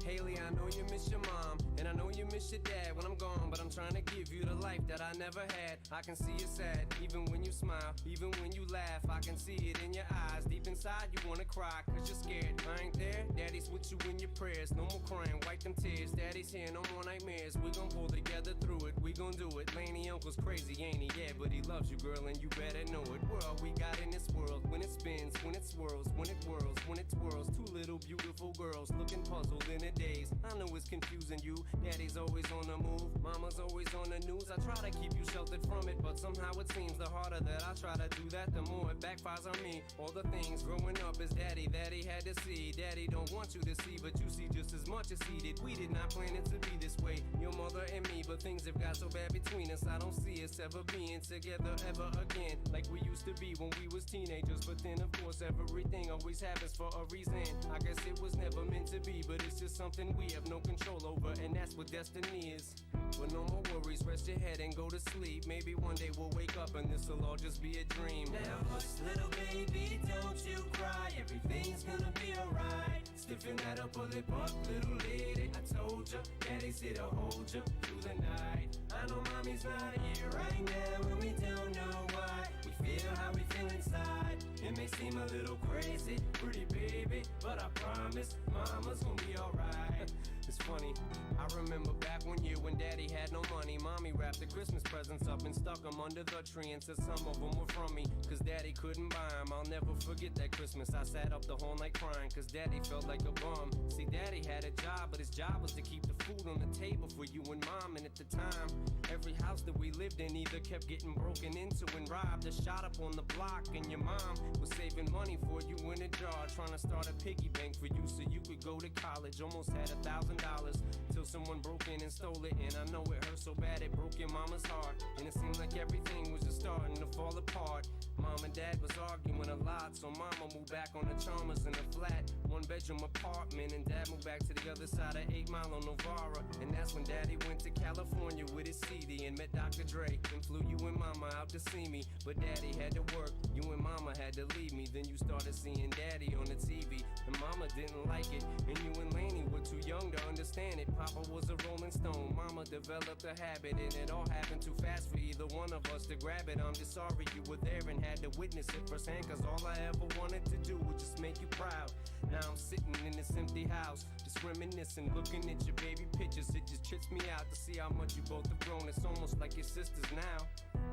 Haley, I know you miss your mom, and I know you miss your dad when I'm gone, but I'm trying to give you the life that I never had. I can see you sad, even when you smile, even when you laugh, I can see it in your eyes. Deep inside you wanna cry, cause you're scared. I ain't there, Daddy's with you in your prayers. No more crying, wipe them tears. Daddy's here, no more nightmares. We gon' pull together through it, we gon' do it. Laney Uncle's crazy, ain't he? Yeah, but he loves you, girl, and you better know it. We're all we got in this world. When it spins, when it swirls, when it whirls, when it twirls. Two little beautiful girls looking puzzled in a daze. I know it's confusing you. Daddy's always on the move, mama's always on the news. I try to keep you sheltered from it, but somehow it seems the harder that I try to do that, the more it backfires on me. All the things growing up as daddy that he had to see. Daddy don't want you to see, but you see just as much as he did. We did not plan it to be this way, your mother and me, but things have got so bad between us. I don't see us ever being together ever again, like we used to be when we was teenagers. But then of course everything always happens for a reason. I guess it was never meant to be, but it's just something we have no control over, and that's what destiny is. But no more worries, rest your head and go to sleep. Maybe one day we'll wake up and this'll all just be a dream. Now hush, little baby, don't you cry. Everything's gonna be alright. Stiffen that upper lip up, little lady. I told ya, Daddy's here to hold ya through the night. I know mommy's not here right now, and we don't know why. We feel how we feel inside. It may seem a little crazy, pretty baby, but I promise mama's gonna be alright. It's funny, I remember back one year when Daddy had no money. Mommy wrapped the Christmas presents up and stuck them under the tree and said some of them were from me, cause Daddy couldn't buy them. I'll never forget that Christmas. I sat up the whole night crying, cause Daddy felt like a bum. See, Daddy had a job, but his job was to keep the food on the table for you and Mom. And at the time, every house that we lived in either kept getting broken into and robbed or shot up on the block. And your mom was saving money for you in a jar, trying to start a piggy bank for you so you could go to college. Almost had $1,000 till someone broke in and stole it. And I know it hurt so bad it broke your mama's heart, and it seemed like everything was just starting to fall apart. Mom and Dad was arguing a lot, so Mama moved back on the Chalmers in a flat, one-bedroom apartment, and Dad moved back to the other side of 8 Mile on Novara. And that's when Daddy went to California with his CD and met Dr. Dre and flew you and Mama out to see me. But Daddy had to work, you and Mama had to leave me. Then you started seeing Daddy on the TV, and Mama didn't like it, and you and Laney were too young to understand it. Papa was a Rolling Stone, Mama developed a habit, and it all happened too fast for either one of us to grab it. I'm just sorry you were there and had to witness it firsthand, cause all I ever wanted to do was just make you proud. Now I'm sitting in this empty house, just reminiscing, looking at your baby pictures. It just trips me out to see how much you both have grown. It's almost like your sisters now.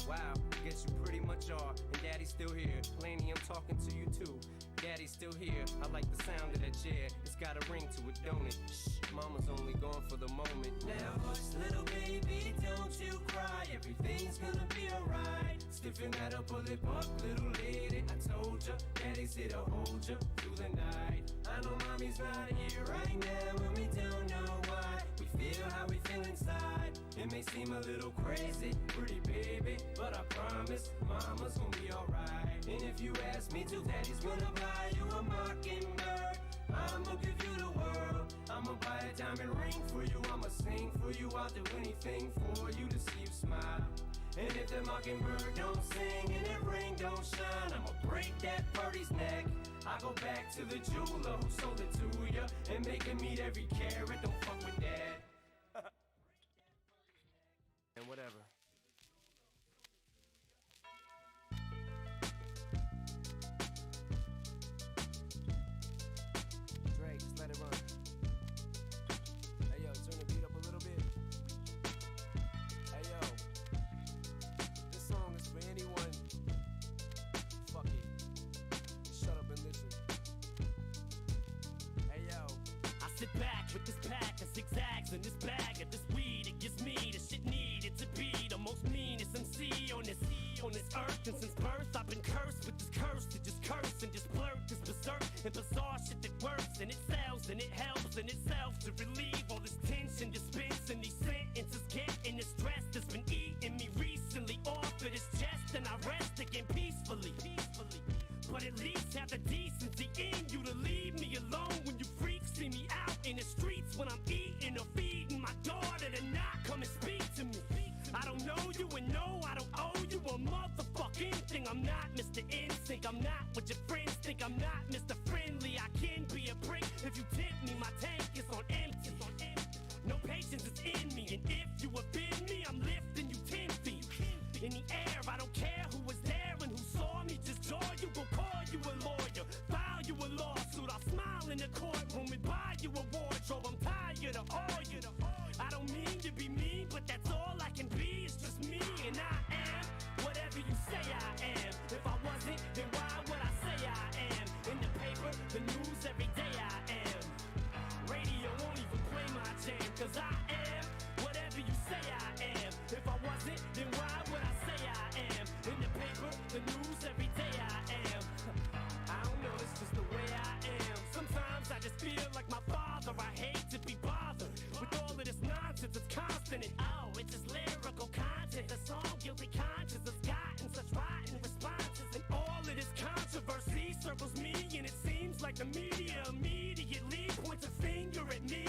Wow, guess you pretty much are, and Daddy's still here. Laney, I'm talking to you too. Daddy's still here, I like the sound of that chair. It's got a ring to it, don't it? Shh, Mama's only gone for the moment. Now hush, little baby, don't you cry. Everything's gonna be alright. Stiffen that upper lip up, little lady. I told ya, Daddy's here to hold ya through the night. I know Mommy's not here right now, and we don't know why. We feel how we feel inside. It may seem a little crazy, pretty baby, but I promise Mama's gonna be alright. And if you ask me to, Daddy's gonna buy you a mockingbird. I'ma give you the world. I'ma buy a diamond ring for you. I'ma sing for you. I'll do anything for you to see you smile. And if the mockingbird don't sing and that ring don't shine, I'ma break that birdie's neck. I go back to the jeweler who sold it to ya and make him eat every carrot. Don't fuck with that. And whatever. Drake, just let it run. Hey yo, turn the beat up a little bit. Hey yo, this song is for anyone. Fuck it. Just shut up and listen. Hey yo, I sit back with this pack of zigzags and this bag of this weed. It gives me the shit needed to be the most meanest MC on this earth. And since birth I've been cursed with this curse to just curse and just blurt this berserk and bizarre shit that works and it sells and it helps in itself to relieve all this tension, dispense and these sentences getting the stress that's been eating me recently off of this chest, and I rest again peacefully. But at least have the decency in you to leave me alone when you freaks see me out in the streets when I'm eating or feeding my daughter to not come and speak to me. I don't know you and no, I don't owe you a motherfucking thing. I'm not Mr. Insync, I'm not what your friends think. I'm not Mr. Friendly, I can be a prick if you tempt me. My tank is on empty. No patience is in me, and if you offend me, I'm lifting you 10 feet in the air. I don't care who was there and who saw me. Just jaw you, will call you a lawyer, file you a lawsuit. I'll smile in the courtroom and buy you a wardrobe. I'm tired of all you. I don't mean to be mean, but that's all I can be. It's just me, and I am whatever you say I am. If I wasn't, then why would I say I am? In the paper, the news, every day I am. Radio won't even play my jam, cause I am whatever you say I am. If I wasn't, then why would I say I am? In the paper, the news, every day I am. I don't know, it's just the way I am. Sometimes I just feel like my father. I hate to be bothered with all of this nonsense. It's constant and oh, it's just lyrical content. The song Guilty Conscience has gotten such rotten responses, and all of this controversy circles me, and it seems like the media immediately points a finger at me.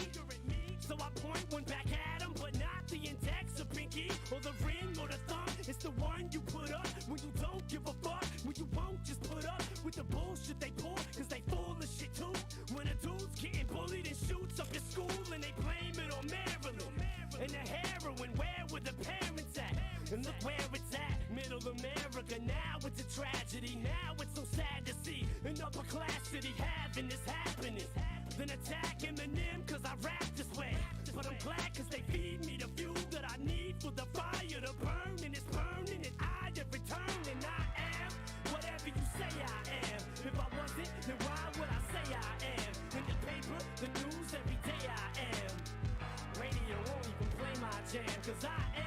So I point one back at him, but not the index or pinky or the ring or the thumb. It's the one you put up when you don't give a fuck, when you won't just put up with the bullshit they pull, cause they full of shit too. When a dude's getting bullied and shoots up his school and they blame it on Maryland and the heroin, where were the parents at? And look where it's at, middle America. Now it's a tragedy, now it's so sad to see an upper class city having this happening. Then attack Eminem cause I rap this way, but I'm glad cause they feed me the fuel that I need for the fire to burn, and it's burning and I have returned, and I am whatever you say I am. If I wasn't, then why would I say I am? In the paper, the news, every day I am. Radio won't even play my jam cause I am